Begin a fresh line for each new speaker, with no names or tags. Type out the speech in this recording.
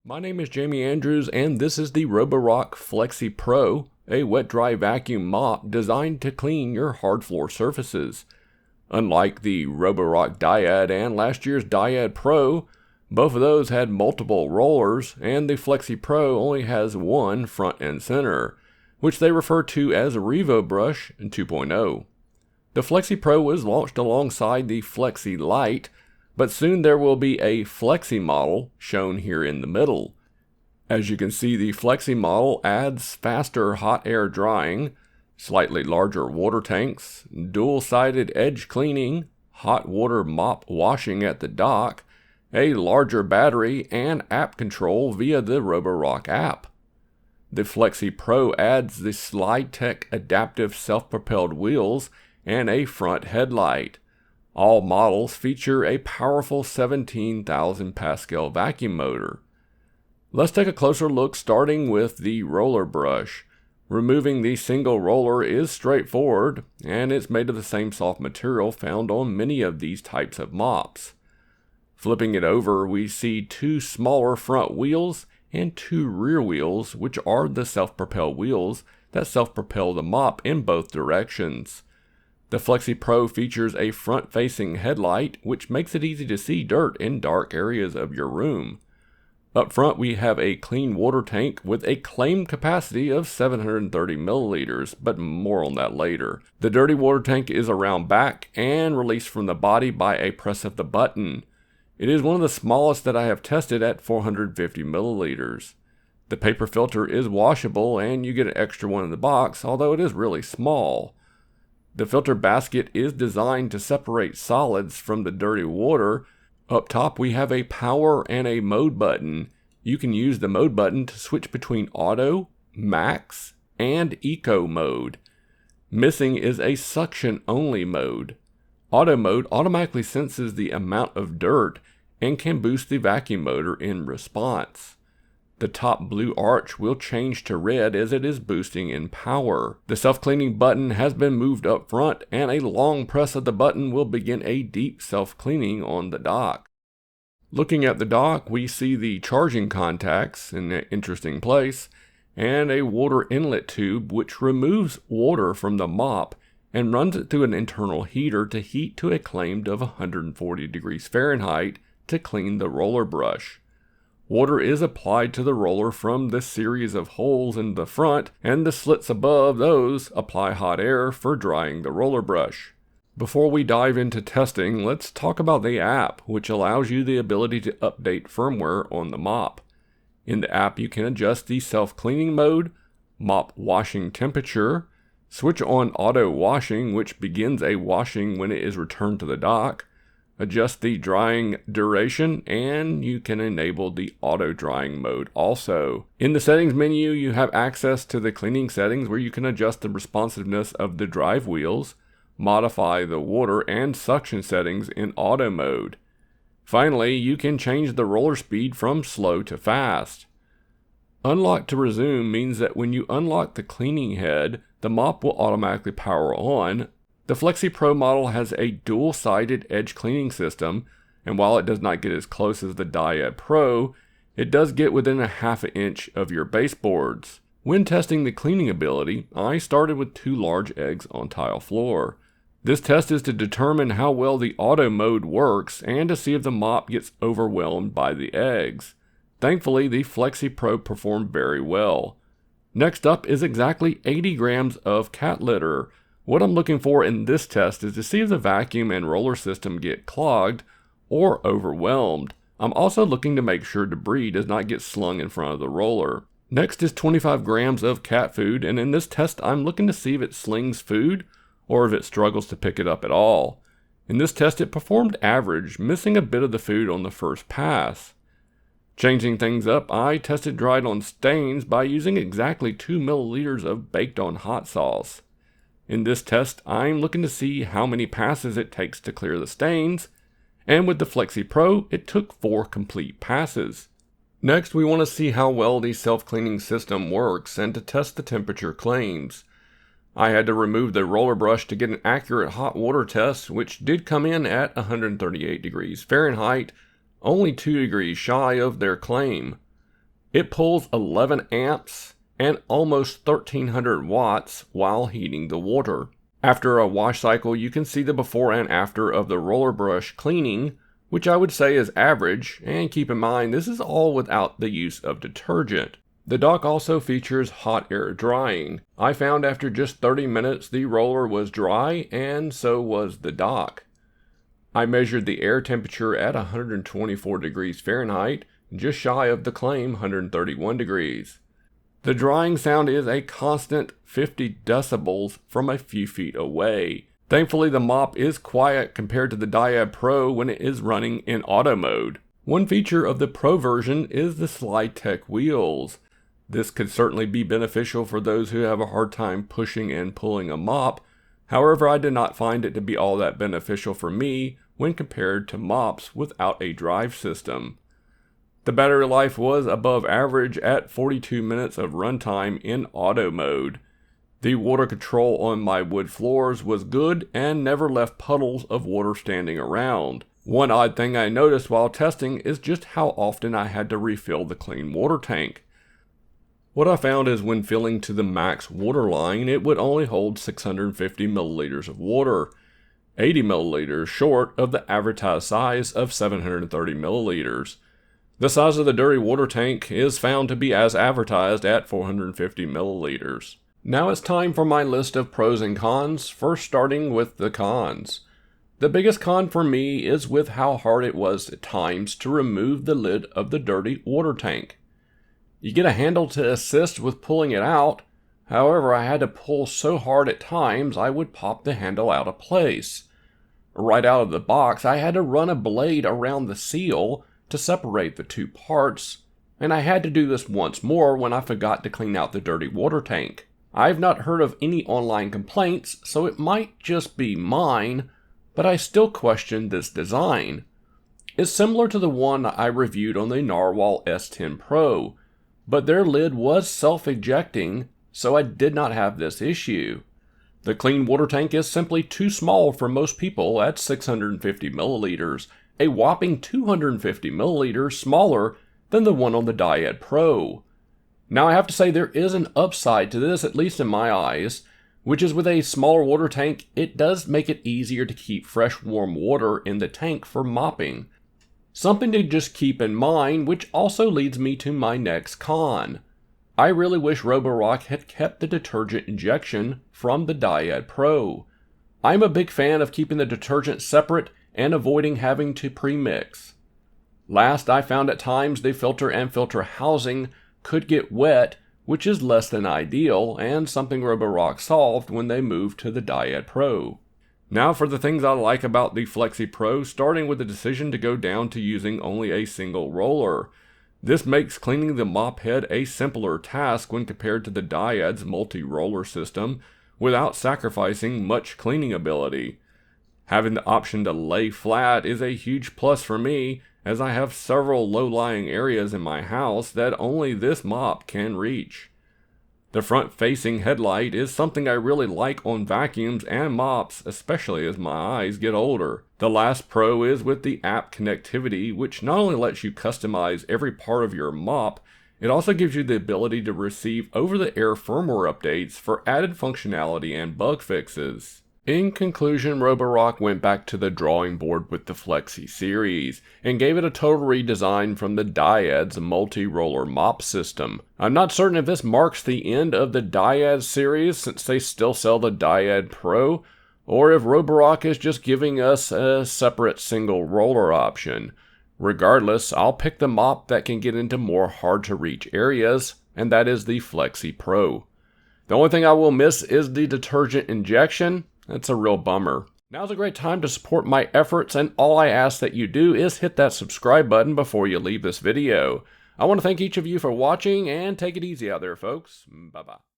My name is Jamie Andrews, and this is the Roborock Flexi Pro, a wet-dry vacuum mop designed to clean your hard floor surfaces. Unlike the Roborock Dyad and last year's Dyad Pro, both of those had multiple rollers, and the Flexi Pro only has one front and center, which they refer to as Revo Brush 2.0. The Flexi Pro was launched alongside the Flexi Lite, but soon there will be a Flexi model shown here in the middle. As you can see, the Flexi model adds faster hot air drying, slightly larger water tanks, dual-sided edge cleaning, hot water mop washing at the dock, a larger battery, and app control via the Roborock app. The Flexi Pro adds the SlideTech adaptive self-propelled wheels and a front headlight. All models feature a powerful 17,000 Pascal vacuum motor. Let's take a closer look, starting with the roller brush. Removing the single roller is straightforward, and it's made of the same soft material found on many of these types of mops. Flipping it over, we see two smaller front wheels and two rear wheels, which are the self-propel wheels that self-propel the mop in both directions. The Flexi Pro features a front-facing headlight, which makes it easy to see dirt in dark areas of your room. Up front, we have a clean water tank with a claimed capacity of 730 milliliters, but more on that later. The dirty water tank is around back and released from the body by a press of the button. It is one of the smallest that I have tested at 450 milliliters. The paper filter is washable, and you get an extra one in the box, although it is really small. The filter basket is designed to separate solids from the dirty water. Up top, we have a power and a mode button. You can use the mode button to switch between auto, max, and eco mode. Missing is a suction only mode. Auto mode automatically senses the amount of dirt and can boost the vacuum motor in response. The top blue arch will change to red as it is boosting in power. The self-cleaning button has been moved up front, and a long press of the button will begin a deep self-cleaning on the dock. Looking at the dock, we see the charging contacts in an interesting place, and a water inlet tube which removes water from the mop and runs it through an internal heater to heat to a claimed of 140 degrees Fahrenheit to clean the roller brush. Water is applied to the roller from the series of holes in the front, and the slits above those apply hot air for drying the roller brush. Before we dive into testing, let's talk about the app, which allows you the ability to update firmware on the mop. In the app, you can adjust the self-cleaning mode, mop washing temperature, switch on auto washing, which begins a washing when it is returned to the dock, adjust the drying duration, and you can enable the auto drying mode also. In the settings menu, you have access to the cleaning settings where you can adjust the responsiveness of the drive wheels, modify the water and suction settings in auto mode. Finally, you can change the roller speed from slow to fast. Unlock to resume means that when you unlock the cleaning head, the mop will automatically power on. The Flexi Pro model has a dual-sided edge cleaning system, and while it does not get as close as the Dyad Pro, it does get within a half an inch of your baseboards. When testing the cleaning ability, I started with 2 large eggs on tile floor. This test is to determine how well the auto mode works and to see if the mop gets overwhelmed by the eggs. Thankfully, the Flexi Pro performed very well. Next up is exactly 80 grams of cat litter. What I'm looking for in this test is to see if the vacuum and roller system get clogged or overwhelmed. I'm also looking to make sure debris does not get slung in front of the roller. Next is 25 grams of cat food, and in this test I'm looking to see if it slings food or if it struggles to pick it up at all. In this test it performed average, missing a bit of the food on the first pass. Changing things up, I tested dried on stains by using exactly 2 milliliters of baked on hot sauce. In this test, I'm looking to see how many passes it takes to clear the stains, and with the Flexi Pro, it took 4 complete passes. Next, we want to see how well the self-cleaning system works and to test the temperature claims. I had to remove the roller brush to get an accurate hot water test, which did come in at 138 degrees Fahrenheit, only 2 degrees shy of their claim. It pulls 11 amps and almost 1300 watts while heating the water. After a wash cycle, you can see the before and after of the roller brush cleaning, which I would say is average, and keep in mind this is all without the use of detergent. The dock also features hot air drying. I found after just 30 minutes the roller was dry, and so was the dock. I measured the air temperature at 124 degrees Fahrenheit, just shy of the claim 131 degrees. The drying sound is a constant 50 decibels from a few feet away. Thankfully, the mop is quiet compared to the Dyad Pro when it is running in auto mode. One feature of the Pro version is the SlideTech Wheels. This could certainly be beneficial for those who have a hard time pushing and pulling a mop. However, I did not find it to be all that beneficial for me when compared to mops without a drive system. The battery life was above average at 42 minutes of runtime in auto mode. The water control on my wood floors was good and never left puddles of water standing around. One odd thing I noticed while testing is just how often I had to refill the clean water tank. What I found is when filling to the max water line, it would only hold 650 milliliters of water, 80 milliliters short of the advertised size of 730 milliliters. The size of the dirty water tank is found to be as advertised at 450 milliliters. Now it's time for my list of pros and cons, first starting with the cons. The biggest con for me is with how hard it was at times to remove the lid of the dirty water tank. You get a handle to assist with pulling it out, however I had to pull so hard at times I would pop the handle out of place. Right out of the box I had to run a blade around the seal to separate the two parts, and I had to do this once more when I forgot to clean out the dirty water tank. I've not heard of any online complaints, so it might just be mine, but I still question this design. It's similar to the one I reviewed on the Narwhal S10 Pro, but their lid was self-ejecting, so I did not have this issue. The clean water tank is simply too small for most people at 650 milliliters, a whopping 250 milliliters smaller than the one on the Dyad Pro. Now I have to say there is an upside to this, at least in my eyes, which is with a smaller water tank, it does make it easier to keep fresh warm water in the tank for mopping. Something to just keep in mind, which also leads me to my next con. I really wish Roborock had kept the detergent injection from the Dyad Pro. I'm a big fan of keeping the detergent separate and avoiding having to pre-mix. Last, I found at times the filter and filter housing could get wet, which is less than ideal, and something Roborock solved when they moved to the Dyad Pro. Now for the things I like about the Flexi Pro, starting with the decision to go down to using only a single roller. This makes cleaning the mop head a simpler task when compared to the Dyad's multi-roller system, without sacrificing much cleaning ability. Having the option to lay flat is a huge plus for me, as I have several low-lying areas in my house that only this mop can reach. The front-facing headlight is something I really like on vacuums and mops, especially as my eyes get older. The last pro is with the app connectivity, which not only lets you customize every part of your mop, it also gives you the ability to receive over-the-air firmware updates for added functionality and bug fixes. In conclusion, Roborock went back to the drawing board with the Flexi series, and gave it a total redesign from the Dyad's multi-roller mop system. I'm not certain if this marks the end of the Dyad series, since they still sell the Dyad Pro, or if Roborock is just giving us a separate single roller option. Regardless, I'll pick the mop that can get into more hard-to-reach areas, and that is the Flexi Pro. The only thing I will miss is the detergent injection. That's a real bummer. Now's a great time to support my efforts, and all I ask that you do is hit that subscribe button before you leave this video. I want to thank each of you for watching, and take it easy out there, folks. Bye-bye.